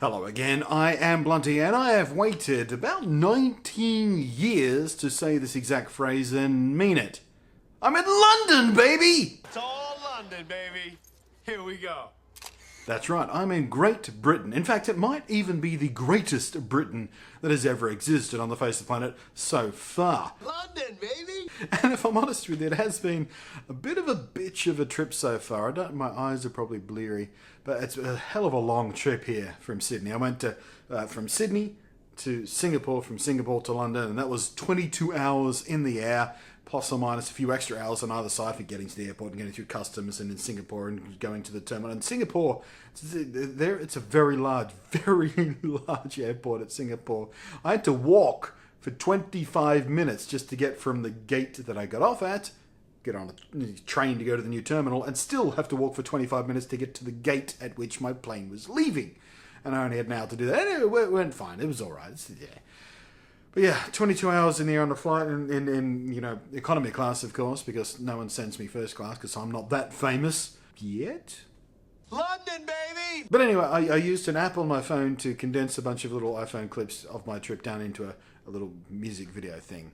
Hello again, I am Blunty and I have waited about 19 years to say this exact phrase and mean it. I'm in London, baby! It's all London, baby. Here we go. That's right, I'm in Great Britain. In fact, it might even be the greatest Britain that has ever existed on the face of the planet so far. London, baby! And if I'm honest with you, it has been a bit of a bitch of a trip so far. My eyes are probably bleary, but it's a hell of a long trip here from Sydney. I went from Sydney to Singapore, from Singapore to London, and that was 22 hours in the air, plus or minus a few extra hours on either side for getting to the airport and getting through customs, and in Singapore and going to the terminal. And Singapore, it's a very large airport at Singapore. I had to walk for 25 minutes just to get from the gate that I got off at, get on the train to go to the new terminal, and still have to walk for 25 minutes to get to the gate at which my plane was leaving. And I only had an hour to do that. Anyway, it went fine. It was all right. Yeah. But yeah, 22 hours in the air on the flight in economy class, of course, because no one sends me first class because I'm not that famous yet. London, baby! But anyway, I used an app on my phone to condense a bunch of little iPhone clips of my trip down into a little music video thing.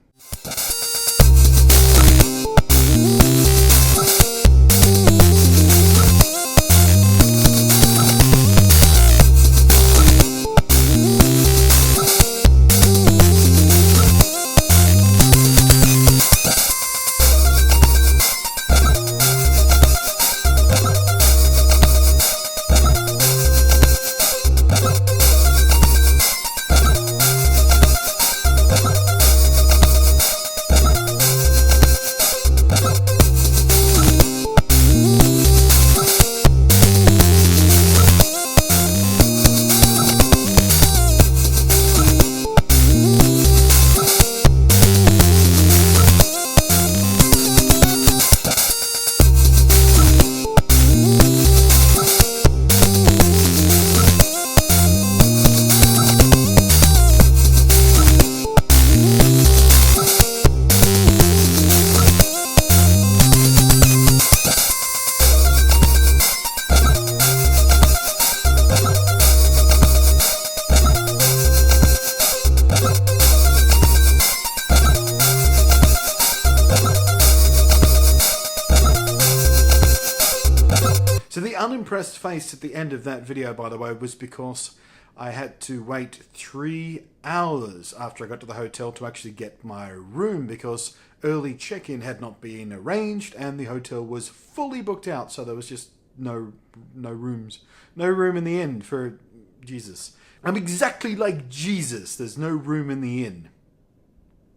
So the unimpressed face at the end of that video, by the way, was because I had to wait 3 hours after I got to the hotel to actually get my room because early check-in had not been arranged and the hotel was fully booked out, so there was just no rooms. No room in the inn for Jesus. I'm exactly like Jesus. There's no room in the inn.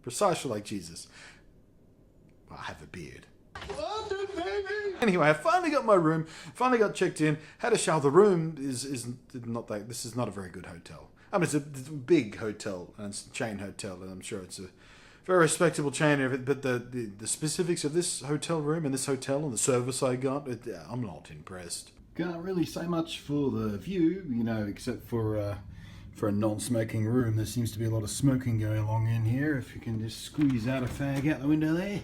Precisely like Jesus. Well, I have a beard. London, baby! Anyway, I finally got my room, finally got checked in, had a shower. The room is not that, this is not a very good hotel. I mean, it's a big hotel, and it's a chain hotel, and I'm sure it's a very respectable chain, but the specifics of this hotel room and this hotel and the service I got, I'm not impressed. Can't really say much for the view, except for a non-smoking room. There seems to be a lot of smoking going along in here. If you can just squeeze out a fag out the window there.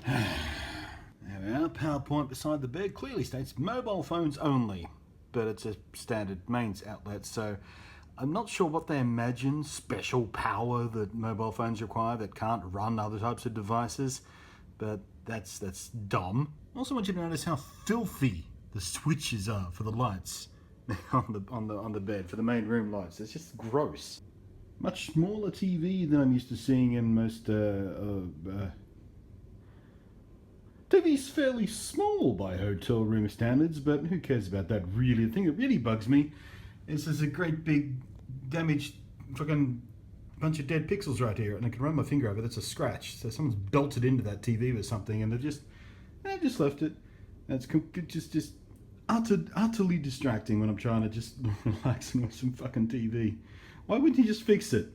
There we are, PowerPoint beside the bed clearly states mobile phones only, but it's a standard mains outlet, so I'm not sure what they imagine special power that mobile phones require that can't run other types of devices, but that's dumb. I also want you to notice how filthy the switches are for the lights on the bed, for the main room lights. It's just gross. Much smaller TV than I'm used to seeing in most TV's fairly small by hotel room standards, but who cares about that really? The thing that really bugs me is there's a great big damaged fucking bunch of dead pixels right here, and I can run my finger over it. It's a scratch. So someone's belted into that TV with something, and they've just left it. That's just utterly distracting when I'm trying to just relax and watch some fucking TV. Why wouldn't you just fix it?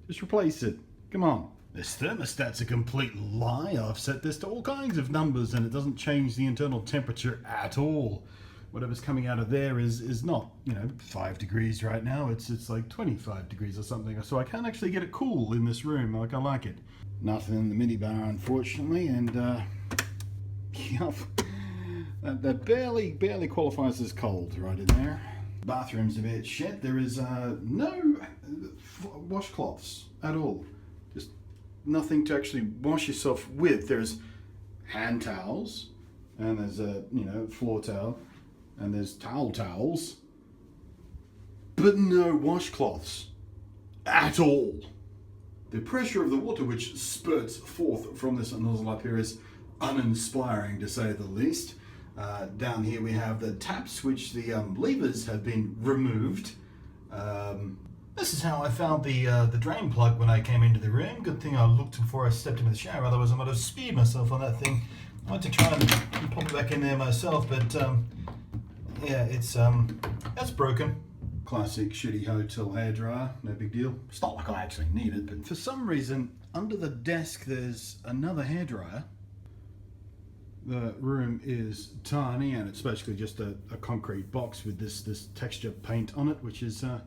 Just replace it. Come on. This thermostat's a complete lie. I've set this to all kinds of numbers and it doesn't change the internal temperature at all. Whatever's coming out of there is not, 5 degrees right now. It's like 25 degrees or something. So I can't actually get it cool in this room like I like it. Nothing in the minibar, unfortunately, and yeah, that barely qualifies as cold right in there. Bathroom's a bit shit. There is no washcloths at all. Just nothing to actually wash yourself with. There's hand towels, and there's a floor towel, and there's towels, but no washcloths at all. The pressure of the water which spurts forth from this nozzle up here is uninspiring, to say the least. Down here we have the taps, which the levers have been removed. This is how I found the drain plug when I came into the room. Good thing I looked before I stepped into the shower, otherwise I might have speared myself on that thing. I went to try and pop it back in there myself, but yeah, that's broken. Classic shitty hotel hairdryer, no big deal. It's not like I actually need it, but for some reason, under the desk there's another hairdryer. The room is tiny, and it's basically just a concrete box with this texture paint on it, which is kind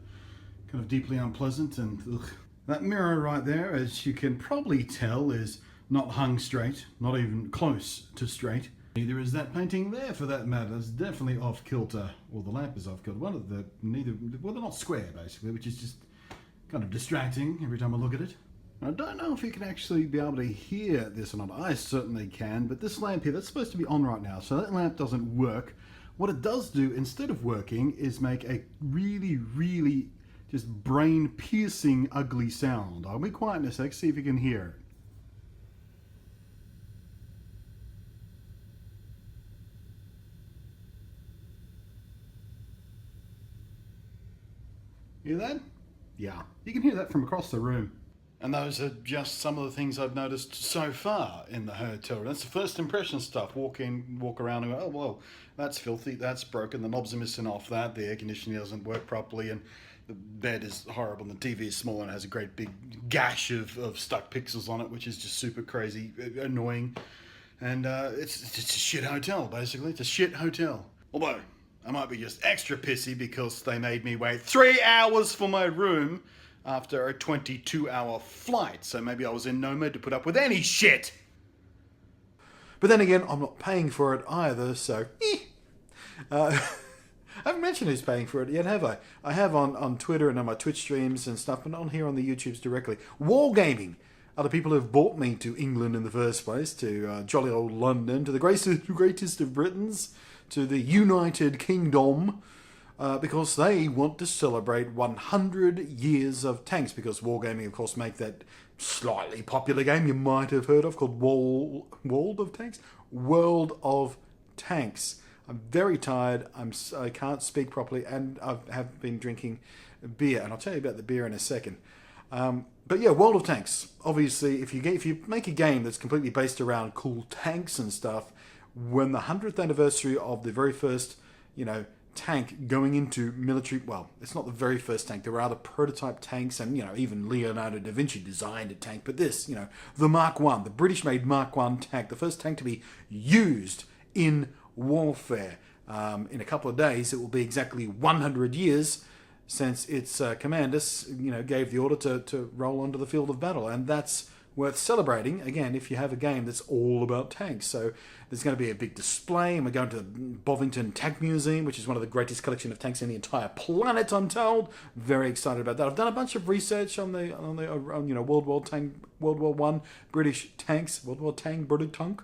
of deeply unpleasant. And ugh. That mirror right there, as you can probably tell, is not hung straight, not even close to straight. Neither is that painting there, for that matter. It's definitely off kilter. Well, the lamp is off kilter. Well, they're not square, basically, which is just kind of distracting every time I look at it. I don't know if you can actually be able to hear this or not. I certainly can, but this lamp here, that's supposed to be on right now, so that lamp doesn't work. What it does do, instead of working, is make a really, really just brain-piercing, ugly sound. I'll be quiet in a sec, see if you can hear it. Hear that? Yeah, you can hear that from across the room. And those are just some of the things I've noticed so far in the hotel. That's the first impression stuff. Walk in, walk around and go, oh, well, that's filthy, that's broken, the knobs are missing off that, the air conditioning doesn't work properly, and the bed is horrible, and the TV is small and has a great big gash of stuck pixels on it, which is just super crazy, annoying. And it's a shit hotel, basically. It's a shit hotel. Although, I might be just extra pissy because they made me wait 3 hours for my room after a 22-hour flight, so maybe I was in no mood to put up with any shit. But then again, I'm not paying for it either, so I haven't mentioned who's paying for it yet, have I? I have on Twitter and on my Twitch streams and stuff, but not on here on the YouTubes directly. Wargaming are the people who have brought me to England in the first place, to jolly old London, to the greatest of Britons, to the United Kingdom, because they want to celebrate 100 years of tanks, because Wargaming, of course, make that slightly popular game you might have heard of called World of Tanks? World of Tanks. I'm very tired, I can't speak properly, and I have been drinking beer, and I'll tell you about the beer in a second. But yeah, World of Tanks. Obviously, if you make a game that's completely based around cool tanks and stuff, when the 100th anniversary of the very first, tank going into military, well, it's not the very first tank, there were other prototype tanks, and even Leonardo da Vinci designed a tank, but this, the Mark I, the British made Mark I tank, the first tank to be used in warfare. In a couple of days it will be exactly 100 years since its commander gave the order to roll onto the field of battle, and that's worth celebrating, again, if you have a game that's all about tanks. So there's going to be a big display, and we're going to the Bovington Tank Museum, which is one of the greatest collection of tanks in the entire planet, I'm told. Very excited about that. I've done a bunch of research on World War I British tanks, World War Tank, British tank,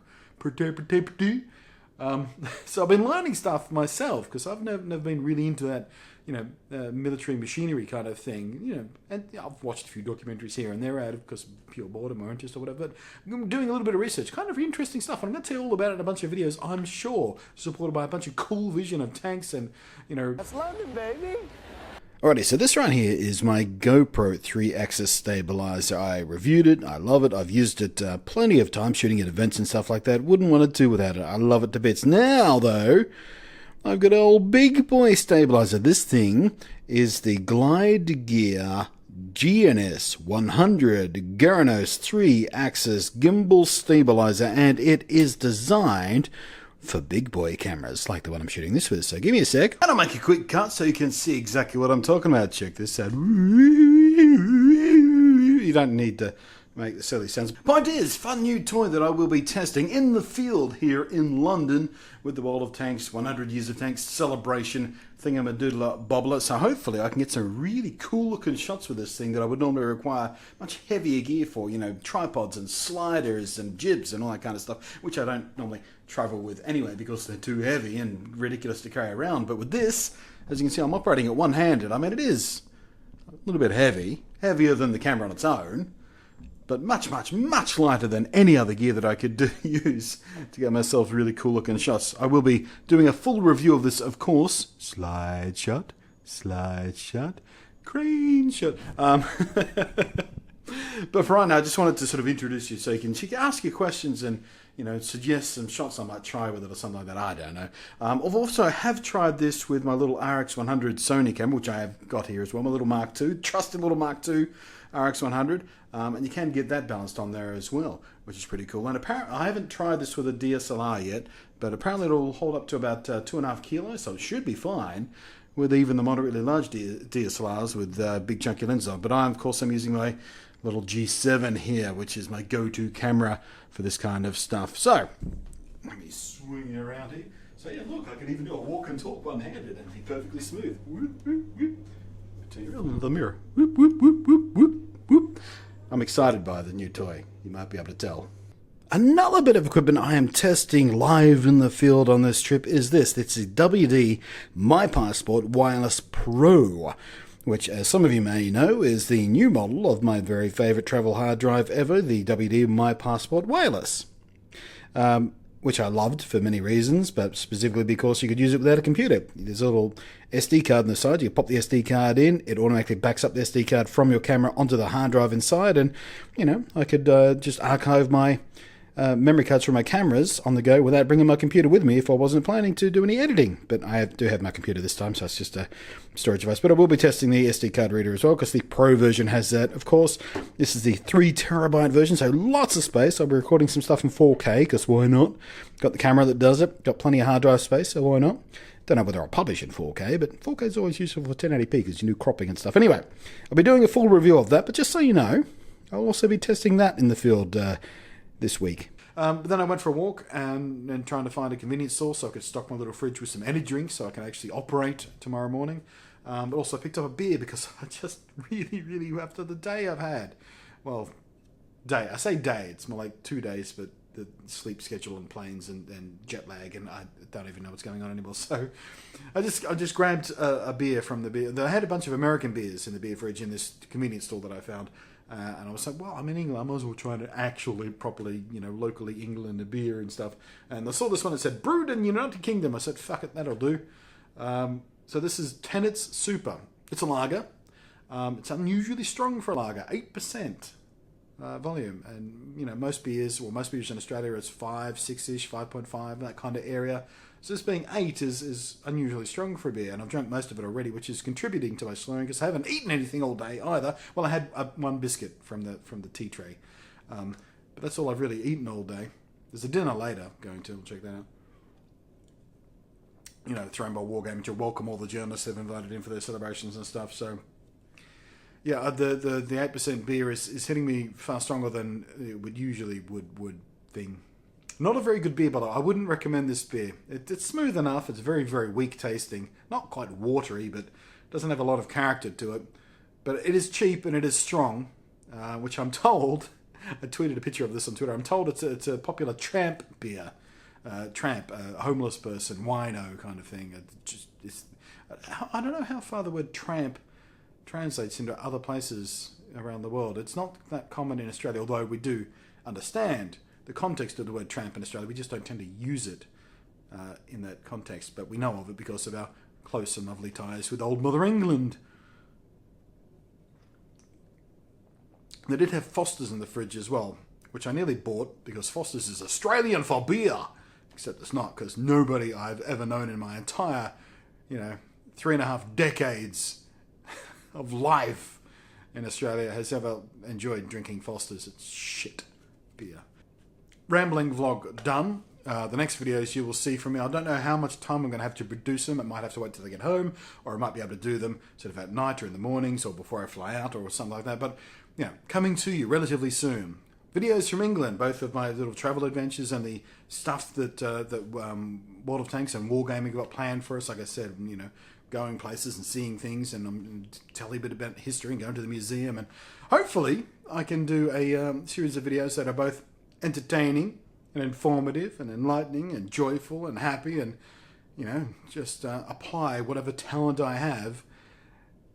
so I've been learning stuff myself, because I've never been really into that, military machinery kind of thing, and I've watched a few documentaries here and there out of, because pure boredom or interest or whatever, but I'm doing a little bit of research, kind of interesting stuff, and I'm going to tell you all about it in a bunch of videos, I'm sure, supported by a bunch of cool vision of tanks, and, That's London, baby! Alrighty, so this right here is my GoPro 3-axis stabilizer. I reviewed it, I love it, I've used it plenty of times shooting at events and stuff like that, wouldn't want to do without it, I love it to bits. Now though, I've got an old big boy stabilizer. This thing is the Glide Gear GNS 100 Garanos 3-axis gimbal stabilizer, and it is designed for big boy cameras like the one I'm shooting this with. So give me a sec, and I'll make a quick cut so you can see exactly what I'm talking about. Check this out. You don't need to make the silly sounds. Point is, fun new toy that I will be testing in the field here in London with the World of Tanks 100 Years of Tanks celebration thingamadoodle bobbler. So hopefully I can get some really cool looking shots with this thing that I would normally require much heavier gear for, you know, tripods and sliders and jibs and all that kind of stuff, which I don't normally travel with anyway because they're too heavy and ridiculous to carry around. But with this, as you can see, I'm operating it one-handed. I mean, it is a little bit heavy, heavier than the camera on its own, but much, much, much lighter than any other gear that I could use to get myself really cool looking shots. I will be doing a full review of this, of course. Slide shot, crane shot. But for right now, I just wanted to sort of introduce you so you can ask your questions and, you know, suggest some shots I might try with it or something like that. I don't know. I've also have tried this with my little RX100 Sony camera, which I have got here as well. My little Mark II, trusted little Mark II RX100. And you can get that balanced on there as well, which is pretty cool. And apparently, I haven't tried this with a DSLR yet, but apparently it'll hold up to about 2.5 kilos, so it should be fine with even the moderately large DSLRs with big chunky lenses on. But of course, I'm using my little G7 here, which is my go-to camera for this kind of stuff. So, let me swing it around here. So yeah, look, I can even do a walk and talk one-handed and be perfectly smooth. Whoop, whoop, whoop. Turn you around the mirror. Whoop, whoop, whoop, whoop, whoop, whoop. I'm excited by the new toy, you might be able to tell. Another bit of equipment I am testing live in the field on this trip is this. It's the WD My Passport Wireless Pro, which, as some of you may know, is the new model of my very favourite travel hard drive ever, the WD My Passport Wireless, which I loved for many reasons, but specifically because you could use it without a computer. There's a little SD card on the side. You pop the SD card in, it automatically backs up the SD card from your camera onto the hard drive inside, and, you know, I could just archive my memory cards from my cameras on the go without bringing my computer with me if I wasn't planning to do any editing. But I do have my computer this time, so it's just a storage device. But I will be testing the SD card reader as well, because the Pro version has that, of course. This is the 3 terabyte version, so lots of space. I'll be recording some stuff in 4K, because why not? Got the camera that does it, got plenty of hard drive space, so why not? Don't know whether I'll publish in 4K, but 4K is always useful for 1080p because you do cropping and stuff. Anyway, I'll be doing a full review of that, but just so you know, I'll also be testing that in the field this week. But then I went for a walk and trying to find a convenience store so I could stock my little fridge with some energy drinks so I can actually operate tomorrow morning. But also picked up a beer because I just really, after the day I've had, well, I say day, it's more like 2 days, but the sleep schedule and planes and jet lag, and I don't even know what's going on anymore. So I just grabbed a beer from the beer. I had a bunch of American beers in the beer fridge in this convenience store that I found. And I was like, well, I'm in England, I might as well try to actually properly, you know, locally England a beer and stuff. And I saw this one that said, brewed in the United Kingdom. I said, fuck it, that'll do. So this is Tennant's Super. It's a lager. It's unusually strong for a lager, 8% volume. And, you know, most beers in Australia is 5, 6-ish, 5.5, that kind of area. So this being 8 is unusually strong for a beer, and I've drunk most of it already, which is contributing to my slurring because I haven't eaten anything all day either. Well, I had one biscuit from the tea tray, but that's all I've really eaten all day. There's a dinner later going to. We'll check that out. You know, thrown by Wargaming to welcome all the journalists they've invited in for their celebrations and stuff. So, yeah, the 8% beer is hitting me far stronger than it would usually would thing. Not a very good beer, by the way. I wouldn't recommend this beer. It's smooth enough. It's very, very weak tasting. Not quite watery, but doesn't have a lot of character to it. But it is cheap and it is strong, which I'm told, I tweeted a picture of this on Twitter, I'm told it's a popular tramp beer. Tramp, a homeless person, wino kind of thing. I don't know how far the word tramp translates into other places around the world. It's not that common in Australia, although we do understand the context of the word tramp in Australia. We just don't tend to use it in that context, but we know of it because of our close and lovely ties with old Mother England. They did have Foster's in the fridge as well, which I nearly bought because Foster's is Australian for beer, except it's not, because nobody I've ever known in my entire, 3.5 decades of life in Australia has ever enjoyed drinking Foster's. It's shit beer. Rambling vlog done. the next videos you will see from me. I don't know how much time I'm going to have to produce them. I might have to wait till I get home, or I might be able to do them sort of at night or in the mornings or before I fly out or something like that. But, you know, coming to you relatively soon. Videos from England, both of my little travel adventures and the stuff that World of Tanks and Wargaming got planned for us. Like I said, you know, going places and seeing things, and telling a bit about history and going to the museum. And hopefully I can do a series of videos that are both entertaining and informative and enlightening and joyful and happy, and, you know, just apply whatever talent I have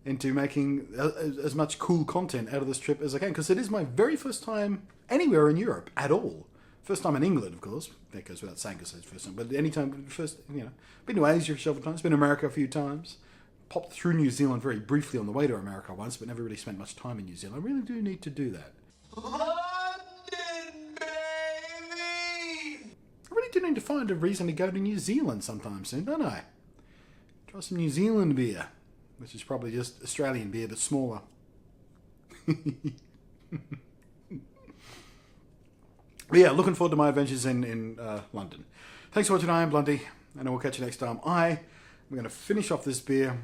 into making as much cool content out of this trip as I can, because it is my very first time anywhere in Europe at all. First time in England, of course. That goes without saying because it's first time. But any time, first, you know, been to Asia several times, been to America a few times, popped through New Zealand very briefly on the way to America once, but never really spent much time in New Zealand. I really do need to do that. London, baby! I really do need to find a reason to go to New Zealand sometime soon, don't I? Try some New Zealand beer, which is probably just Australian beer, but smaller. But yeah, looking forward to my adventures in London. Thanks for watching. I am Blunty, and I will catch you next time. I'm going to finish off this beer,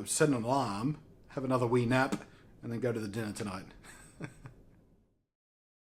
set an alarm, have another wee nap, and then go to the dinner tonight.